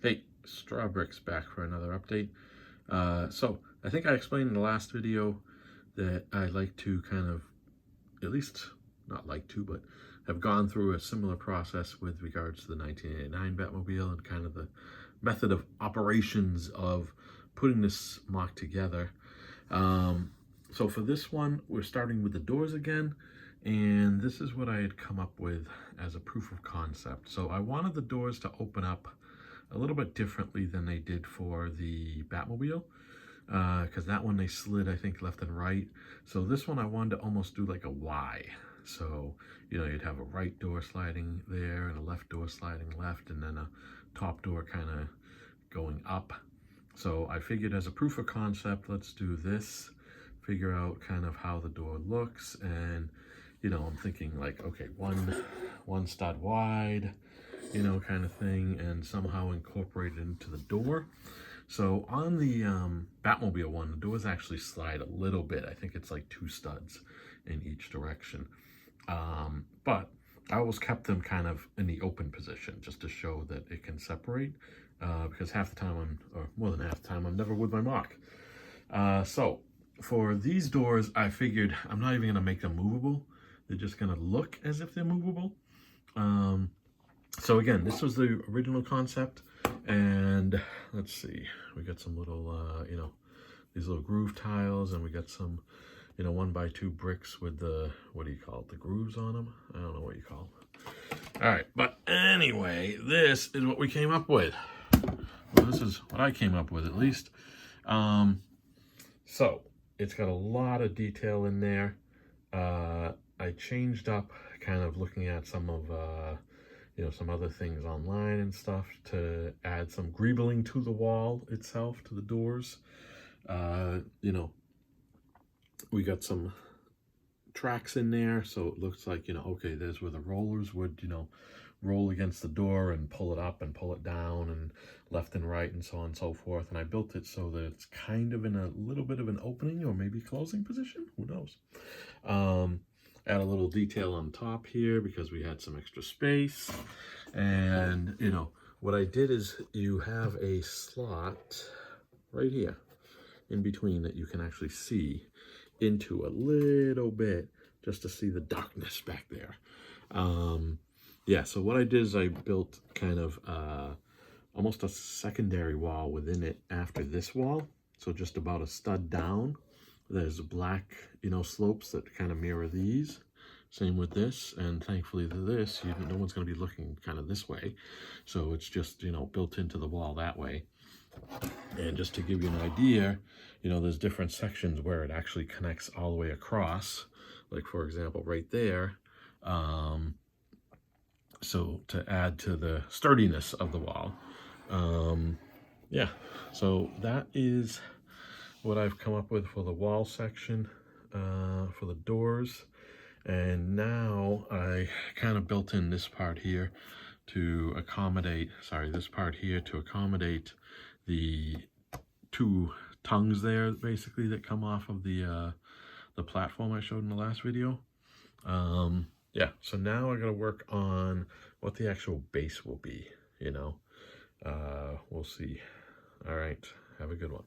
Hey, Strawbricks back for another update. So I think I explained in the last video that I like to kind of, at least not like to, but have gone through a similar process with regards to the 1989 Batmobile and kind of the method of operations of putting this mock together. So for this one, we're starting with the doors again, and this is what I had come up with as a proof of concept. So I wanted the doors to open up a little bit differently than they did for the Batmobile, because that one they slid, I think, left and right. So this one I wanted to almost do like a Y. So, you'd have a right door sliding there and a left door sliding left, and then a top door kind of going up. So I figured as a proof of concept, let's do this, figure out kind of how the door looks, and I'm thinking like, okay, one stud wide, kind of thing, and somehow incorporate it into the door. So on the Batmobile one, the doors actually slide a little bit. I think it's like 2 studs in each direction. But I always kept them kind of in the open position just to show that it can separate, because half the time or more than half the time, I'm never with my mock. So for these doors, I figured I'm not even going to make them movable. They're just going to look as if they're movable. So again, this was the original concept, and let's see, we got some little, these little groove tiles, and we got some, 1x2 bricks with the, what do you call it, the grooves on them? I don't know what you call it. All right, but anyway, this is what we came up with. Well, this is what I came up with, at least. So it's got a lot of detail in there. I changed up kind of looking at some of, some other things online and stuff to add some greebling to the wall itself, to the doors. We got some tracks in there, so it looks like, okay, there's where the rollers would, roll against the door and pull it up and pull it down and left and right and so on and so forth. And I built it so that it's kind of in a little bit of an opening or maybe closing position, who knows. Add a little detail on top here because we had some extra space. And, what I did is you have a slot right here in between that you can actually see into a little bit just to see the darkness back there. Yeah, so what I did is I built kind of almost a secondary wall within it after this wall. So just about a stud down. There's black, slopes that kind of mirror these. Same with this, and thankfully to this, no one's going to be looking kind of this way. So it's just, built into the wall that way. And just to give you an idea, there's different sections where it actually connects all the way across. Like, for example, right there. So to add to the sturdiness of the wall. Yeah, so that is what I've come up with for the wall section, for the doors. And now I kind of built in this part here to accommodate, this part here to accommodate the 2 tongues there, basically, that come off of the platform I showed in the last video. Yeah, so now I got to work on what the actual base will be, We'll see. All right, have a good one.